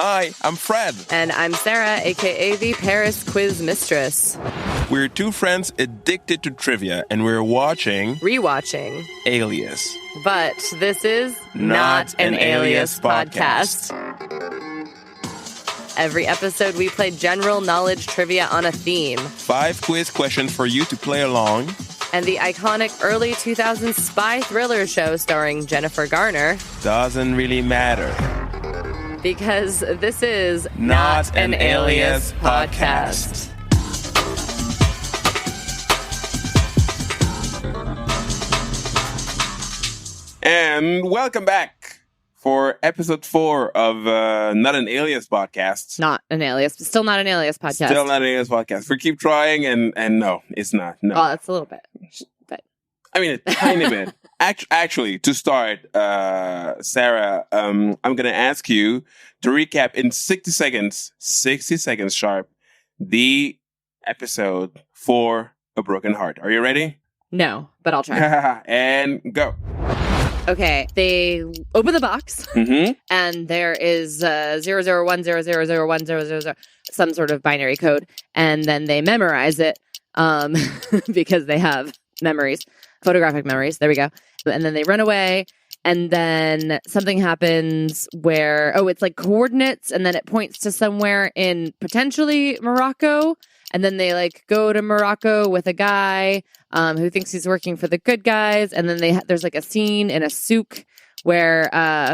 Hi, I'm Fred. And I'm Sarah, aka the Paris Quiz Mistress. We're two friends addicted to trivia, and we're rewatching Alias. But this is not an Alias podcast. Every episode, we play general knowledge trivia on a theme. 5 quiz questions for you to play along. And the iconic early 2000s spy thriller show starring Jennifer Garner Doesn't really matter. Because this is not an Alias podcast. And welcome back for episode 4 of Not an Alias podcast. Not an Alias. Still not an Alias podcast. Still not an Alias podcast. We keep trying and no, it's not. No. Oh, that's a little bit. But I mean, a tiny bit. Actually, to start, Sarah, I'm going to ask you to recap in 60 seconds sharp, the episode for A Broken Heart. Are you ready? No, but I'll try. And go. Okay, they open the box, and there is 001000100, some sort of binary code, and then they memorize it because they have memories, photographic memories. There we go. And then they run away, and then something happens where, it's like coordinates, and then it points to somewhere in potentially Morocco, and then they like go to Morocco with a guy who thinks he's working for the good guys, and then there's like a scene in a souk where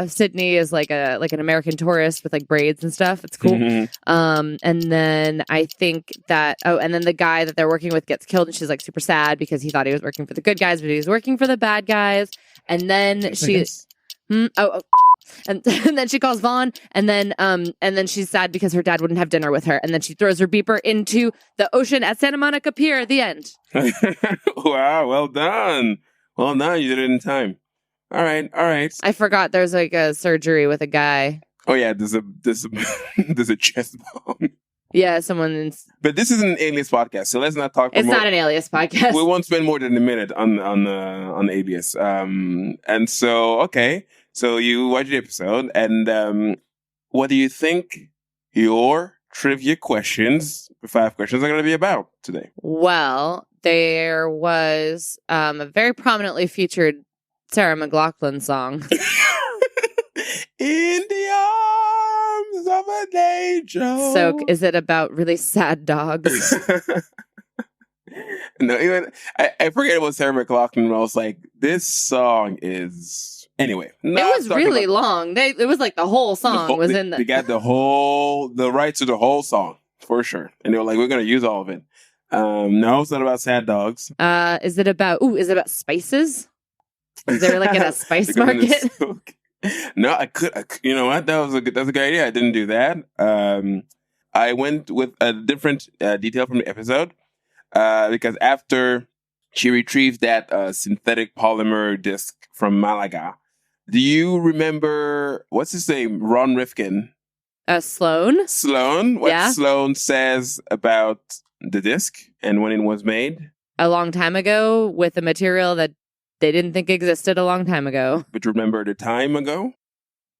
Sydney is like an American tourist with like braids and stuff. It's cool. And then I think that and then the guy that they're working with gets killed, and she's like super sad because he thought he was working for the good guys, but he was working for the bad guys. And then and then she calls Vaughn, and then she's sad because her dad wouldn't have dinner with her, and then she throws her beeper into the ocean at Santa Monica Pier. The end. Wow, well done. Well done. You did it in time. All right. I forgot there's like a surgery with a guy. Oh yeah, there's a chest bomb. Yeah, someone. But this is an Alias podcast, so let's not talk. It's not an Alias podcast. We won't spend more than a minute on ABS. And so okay, so you watch the episode, and what do you think your trivia questions, 5 questions, are going to be about today? Well, there was a very prominently featured Sarah McLachlan song. In the arms of an angel. So is it about really sad dogs? No, even I forget about Sarah McLachlan. I was like, this song is anyway. It was really long. It was like the whole song was in the. They got the rights to the whole song for sure, and they were like, we're gonna use all of it. No, it's not about sad dogs. Is it about spices? Is there like a spice market? No, I could. You know what? That's a good idea. I didn't do that. I went with a different detail from the episode because after she retrieved that synthetic polymer disc from Malaga, do you remember what's his name? Ron Rifkin. Sloan. Sloan. What Sloan says about the disc and when it was made a long time ago with a material that they didn't think existed a long time ago. But remember the time ago?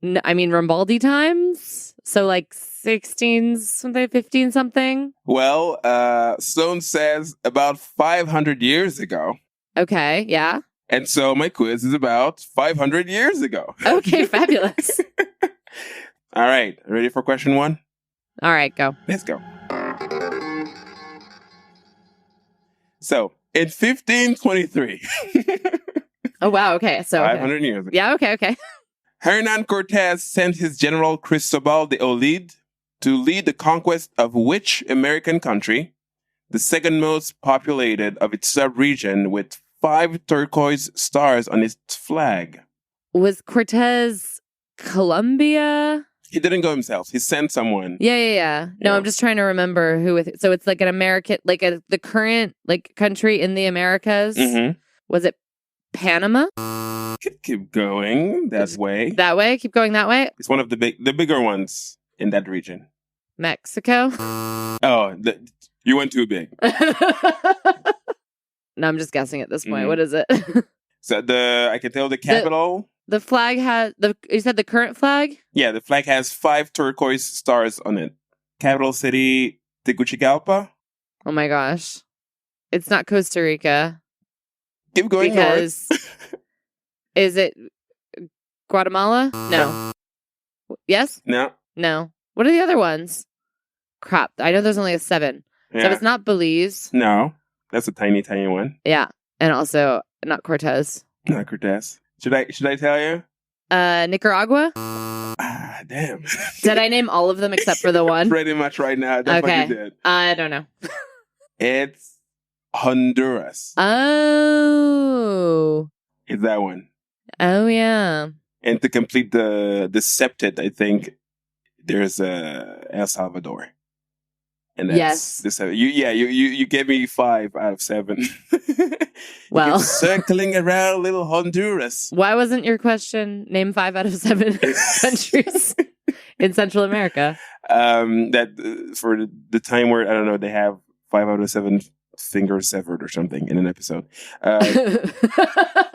No, I mean, Rambaldi times? So like 16 something, 15 something? Well, Sloan says about 500 years ago. Okay, yeah. And so my quiz is about 500 years ago. Okay, fabulous. All right, ready for question 1? All right, go. Let's go. So, in 1523... Oh, wow. Okay. So 500 years ago. Yeah. Okay. Hernan Cortez sent his general Cristobal de Olid to lead the conquest of which American country, the second most populated of its sub-region with 5 turquoise stars on its flag? Was Cortez Colombia? He didn't go himself. He sent someone. Yeah. No, I'm just trying to remember who. So it's like an American, like the current like country in the Americas. Mm-hmm. Was it Panama? Keep going that way. That way? Keep going that way? It's one of the bigger ones in that region. Mexico? Oh, you went too big. No, I'm just guessing at this point. What is it? So I can tell the capital. the flag has you said the current flag? Yeah, the flag has 5 turquoise stars on it. Capital city, Tegucigalpa. Oh my gosh. It's not Costa Rica. Keep going because north. is it Guatemala? No. Yes? No. No. What are the other ones? Crap. I know there's only a 7. Yeah. So it's not Belize. No. That's a tiny, tiny one. Yeah. And also not Cortez. Not Cortez. Should I tell you? Nicaragua? Ah, damn. Did I name all of them except for the one? Pretty much right now. That's what you did. I don't know. It's Honduras. Oh. It's that one. Oh, yeah. And to complete the septet, I think there's El Salvador. And that's you gave me 5 out of 7. Well, circling around little Honduras. Why wasn't your question name 5 out of 7 countries in Central America? That for the time where I don't know, they have 5 out of 7 fingers severed or something in an episode.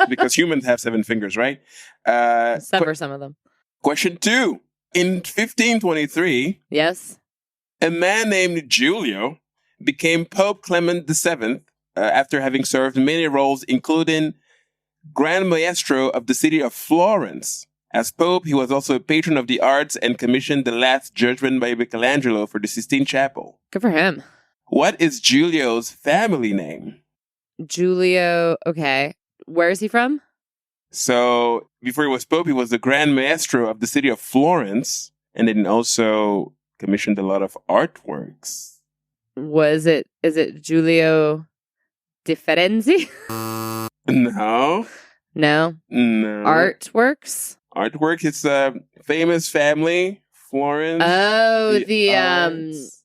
Because humans have 7 fingers, right? Sever some of them. Question 2. In 1523, yes, a man named Giulio became Pope Clement VII after having served many roles, including Grand Maestro of the city of Florence. As Pope, he was also a patron of the arts and commissioned the Last Judgment by Michelangelo for the Sistine Chapel. Good for him. What is Giulio's family name? Giulio, okay. Where is he from? So, before he was Pope, he was the Grand Maestro of the city of Florence, and then also commissioned a lot of artworks. Is it Giulio Di Ferenzi? No. No. Artworks? Artwork is a famous family, Florence. Oh, there's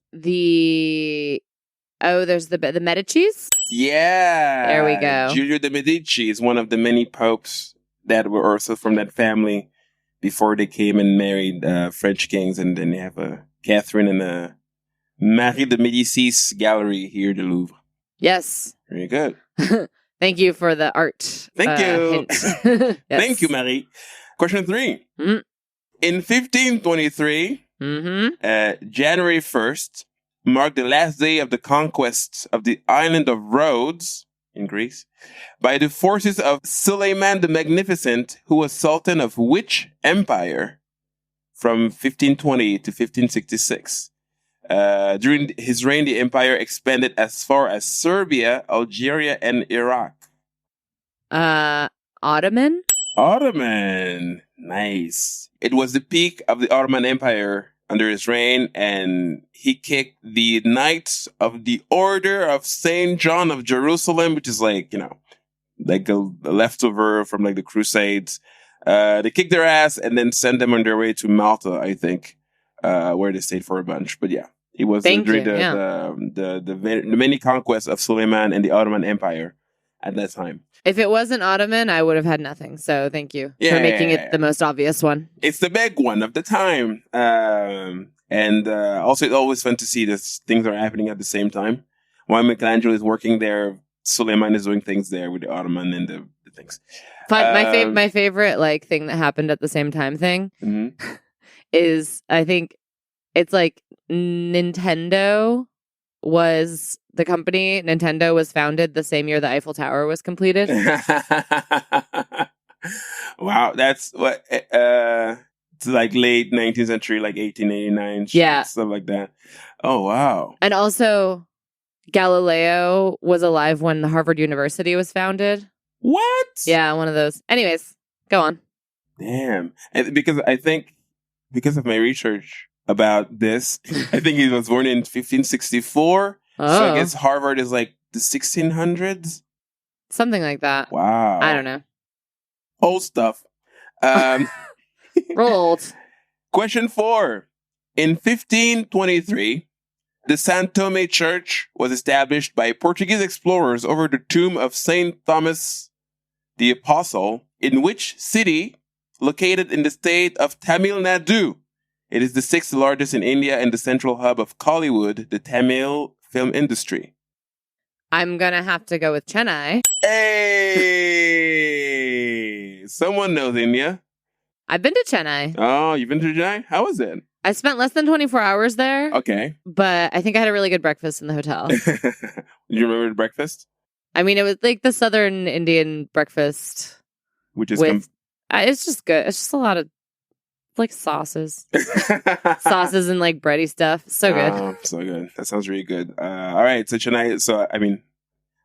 the Medicis? Yeah. There we go. Giulio de' Medici is one of the many popes that were also from that family before they came and married French kings. And then you have Catherine and Marie de Medicis gallery here at the Louvre. Yes. Very good. Thank you for the art. Thank you. Yes. Thank you, Marie. Question 3. Mm-hmm. In 1523, January 1st, marked the last day of the conquest of the island of Rhodes in Greece by the forces of Suleiman the Magnificent, who was Sultan of which empire from 1520 to 1566? During his reign, the empire expanded as far as Serbia, Algeria, and Iraq. Ottoman? Ottoman. Nice. It was the peak of the Ottoman Empire under his reign, and he kicked the Knights of the Order of St. John of Jerusalem, which is like a leftover from like the Crusades. They kicked their ass and then sent them on their way to Malta, I think, where they stayed for a bunch. But yeah, it was during the many conquests of Suleiman and the Ottoman Empire at that time. If it wasn't Ottoman, I would have had nothing. So thank you for making it the most obvious one. It's the big one of the time. And also, it's always fun to see this things are happening at the same time. While Michelangelo is working there, Suleiman is doing things there with the Ottoman and the things. Fun. My favorite like thing that happened at the same time thing is, I think it's like Nintendo was the company. Nintendo was founded the same year the Eiffel Tower was completed. Wow, that's what it's like late 19th century, like 1889. Yeah, stuff like that. Oh wow! And also, Galileo was alive when the Harvard University was founded. What? Yeah, one of those. Anyways, go on. Damn, and because of my research about this, I think he was born in 1564. Oh. So I guess Harvard is like the 1600s? Something like that. Wow. I don't know. Old stuff. Rolled. Question 4. In 1523, the San Tome Church was established by Portuguese explorers over the tomb of Saint Thomas the Apostle, in which city located in the state of Tamil Nadu. It is the 6th largest in India and the central hub of Kollywood, the Tamil film industry. I'm going to have to go with Chennai. Hey! Chennai. Someone knows India. I've been to Chennai. Oh, you've been to Chennai? How was it? I spent less than 24 hours there. Okay. But I think I had a really good breakfast in the hotel. Do you remember the breakfast? I mean, it was like the Southern Indian breakfast. Which is... it's just good. It's just a lot of like sauces. Sauces and like bready stuff. So good. Oh, so good. That sounds really good. All right. So Chennai. So, I mean,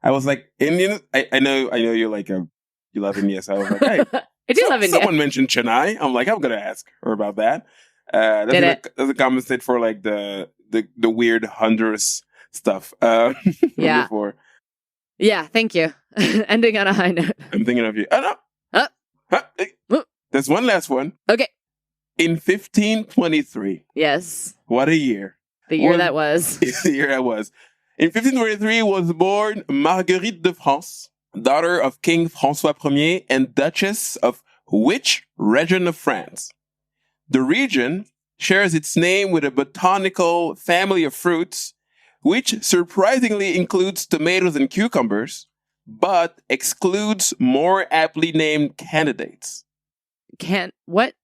I was like, Indian. I know you're like you love India. So I was like, hey, I do love India. Someone mentioned Chennai. I'm like, I'm going to ask her about that. That's a compensate for like the weird Honduras stuff. Yeah. Before. Yeah. Thank you. Ending on a high note. I'm thinking of you. Oh, no. There's one last one. Okay. In 1523. Yes. What a year. The year that was. The year that was. In 1523 was born Marguerite de France, daughter of King François Ier and Duchess of which region of France? The region shares its name with a botanical family of fruits, which surprisingly includes tomatoes and cucumbers, but excludes more aptly named candidates. What?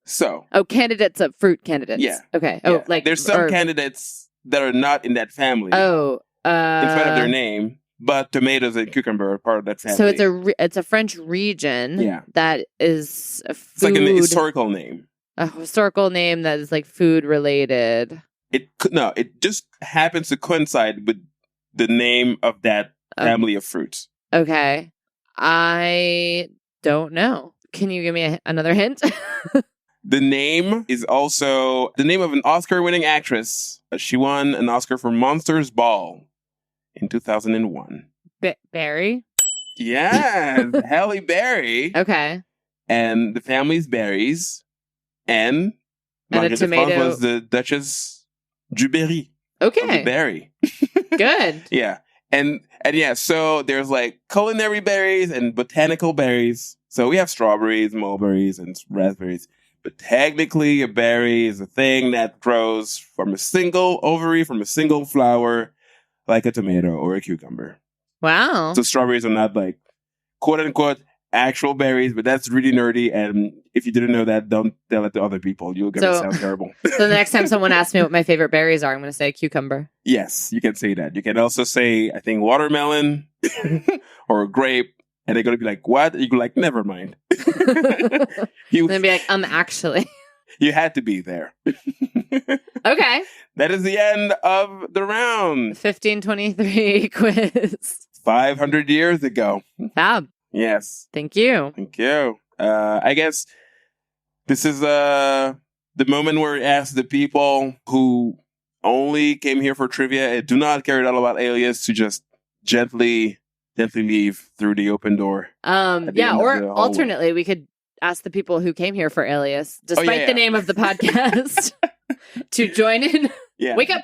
So. Oh, candidates of fruit candidates. Yeah. Okay. Oh, yeah. like there's some candidates that are not in that family. Oh. In front of their name, but tomatoes and cucumber are part of that family. So it's a French region. Yeah. That is a food. It's like an historical name. A historical name that is like food related. It just happens to coincide with the name of that family of fruits. Okay. I don't know. Can you give me another hint? The name is also the name of an Oscar-winning actress. She won an Oscar for Monsters Ball in 2001. Berry? Yeah, Halle Berry. Okay. And the family's berries. And a tomato was the Duchess du Berry. Okay. The berry. Good. Yeah. And yeah, so there's like culinary berries and botanical berries. So we have strawberries, mulberries, and raspberries. But technically, a berry is a thing that grows from a single ovary, from a single flower, like a tomato or a cucumber. Wow. So strawberries are not like, quote unquote, actual berries, but that's really nerdy. And if you didn't know that, don't tell it to other people. You're going to sound terrible. So the next time someone asks me what my favorite berries are, I'm going to say cucumber. Yes, you can say that. You can also say, I think, watermelon or grape. And they're going to be like, what? You're like, never mind. You're going to be like, actually. You had to be there. Okay. That is the end of the round. 1523 quiz. 500 years ago. Fab. Yes. Thank you. Thank you. I guess this is the moment where we ask the people who only came here for trivia and do not care at all about Alias to just gently leave through the open door. Yeah, or alternately, we could ask the people who came here for Alias, despite the name of the podcast, to join in. Yeah. Wake up.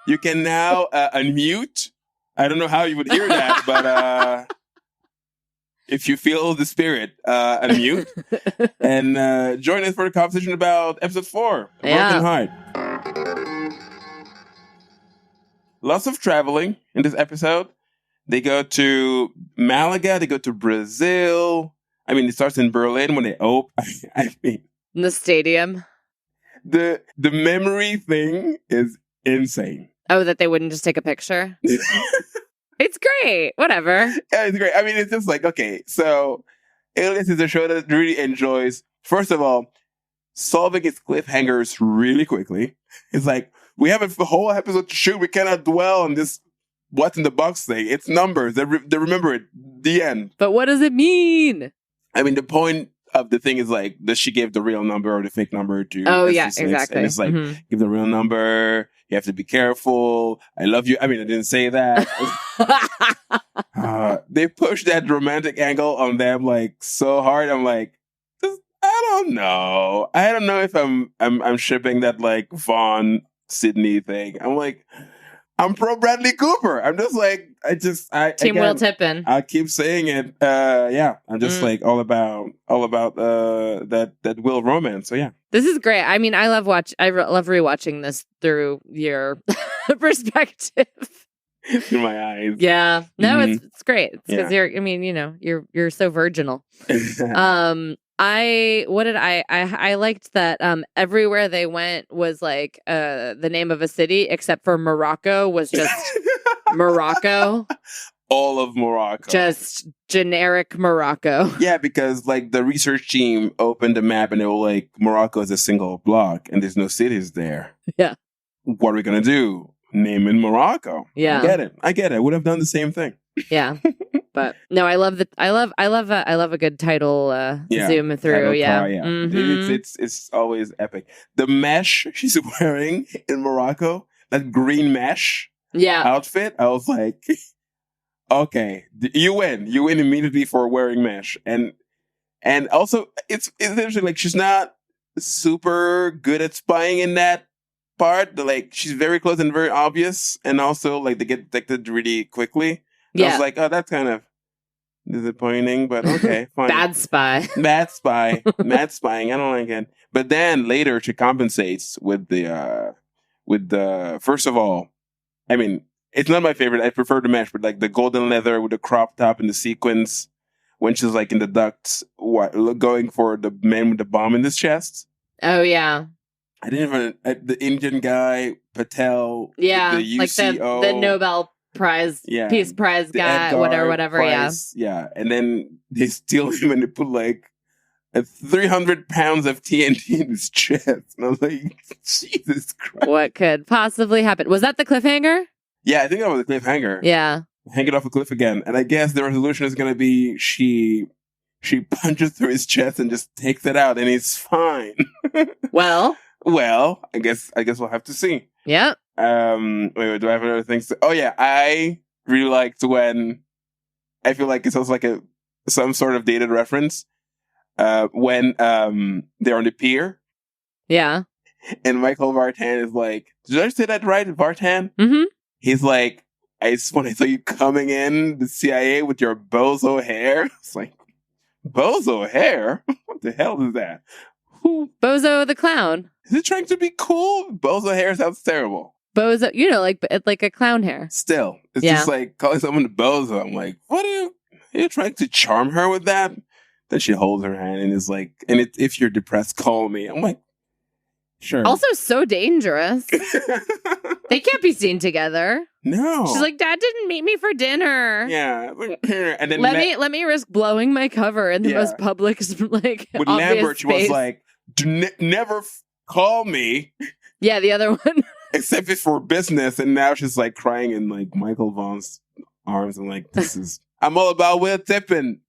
You can now unmute. I don't know how you would hear that, but if you feel the spirit, unmute and join us for the conversation about episode 4, Broken Heart. Lots of traveling in this episode. They go to Malaga. They go to Brazil. I mean, it starts in Berlin when they open. I mean, in the stadium. The memory thing is insane. Oh, that they wouldn't just take a picture? It's great. Whatever. Yeah, it's great. I mean, it's just like, okay, so Alias is a show that really enjoys, first of all, solving its cliffhangers really quickly. It's like, we have a whole episode to shoot. We cannot dwell on this what's in the box thing. It's numbers. They remember it. The end. But what does it mean? I mean, the point of the thing is like, does she give the real number or the fake number to? Oh, yeah, exactly. And it's like, give the real number. You have to be careful. I love you. I mean, I didn't say that. They push that romantic angle on them like so hard. I'm like, I don't know. I don't know if I'm shipping that like Vaughn Sydney thing. I'm like, I'm pro Bradley Cooper. I'm just like, Team Will Tippin. I keep saying it. Yeah, I'm just like all about that Will romance. So yeah, this is great. I mean, I love rewatching this through your perspective. in my eyes. Yeah. No, Mhm. it's great. It's because you're so virginal. I liked that everywhere they went was like the name of a city except for Morocco was just Morocco. All of Morocco. Just generic Morocco. Yeah, because like the research team opened the map and they were like, Morocco is a single block and there's no cities there. Yeah. What are we gonna do? Name in Morocco. Yeah. I get it. I would have done the same thing. Yeah. But no, I love a good title zoom through. Title Yeah. car, yeah. Mhm. It's always epic. The mesh she's wearing in Morocco, that green mesh outfit, I was like, okay, you win. You win immediately for wearing mesh. And also it's interesting, like she's not super good at spying in that part. Like she's very close and very obvious, and also like they get detected really quickly. I was like, oh, that's kind of disappointing, but okay, fine. Bad spy. Mad spying. I don't like it. But then later she compensates with the first of all, I mean, it's not my favorite. I prefer the mesh, but like the golden leather with the crop top and the sequins when she's like in the ducts, going for the man with the bomb in his chest. Oh yeah. I didn't even the Indian guy Patel. Yeah, the like UCO, the Nobel Prize, Peace Prize guy, Edgar whatever. Prize, yeah. And then they steal him and they put like 300 pounds of TNT in his chest. And I was like, Jesus Christ. What could possibly happen? Was that the cliffhanger? Yeah, I think that was a cliffhanger. Yeah. Hang it off a cliff again. And I guess the resolution is going to be she punches through his chest and just takes it out and he's fine. Well, I guess we'll have to see. Yeah. Wait, do I have other things? Oh yeah, I really liked when I feel like it's also like some sort of dated reference. When they're on the pier. Yeah. And Michael Vartan is like, did I say that right? Vartan? Mm-hmm. He's like, when I saw you coming in the CIA with your bozo hair. It's like, bozo hair? What the hell is that? Who? Bozo the clown. Is he trying to be cool? Bozo hair sounds terrible. Bozo, like a clown hair. Still, it's just like calling someone a bozo. I'm like, what are you trying to charm her with that? Then she holds her hand and is like, if you're depressed, call me. I'm like, sure. Also so dangerous. They can't be seen together. No. She's like, Dad didn't meet me for dinner. Yeah. And then let me risk blowing my cover in the most public, like, with obvious Lambert, she space. was like, never call me. Yeah, the other one. Except it's for business. And now she's like crying in like Michael Vaughn's arms. And like, I'm all about Will Tippin.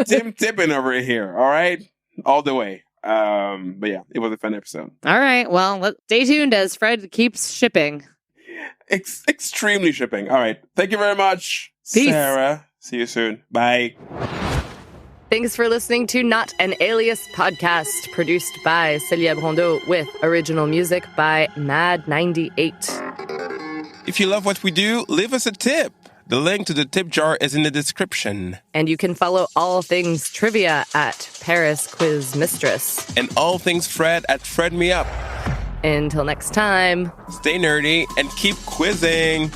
Tim Tippin over here. All right. All the way. But yeah, it was a fun episode. All right. Well, stay tuned as Fred keeps shipping. Extremely shipping. All right. Thank you very much, Peace. Sarah. See you soon. Bye. Thanks for listening to Not an Alias podcast, produced by Celia Brondeau with original music by Mad98. If you love what we do, leave us a tip. The link to the tip jar is in the description. And you can follow all things trivia at Paris Quiz Mistress. And all things Fred at Fred Me Up. Until next time. Stay nerdy and keep quizzing.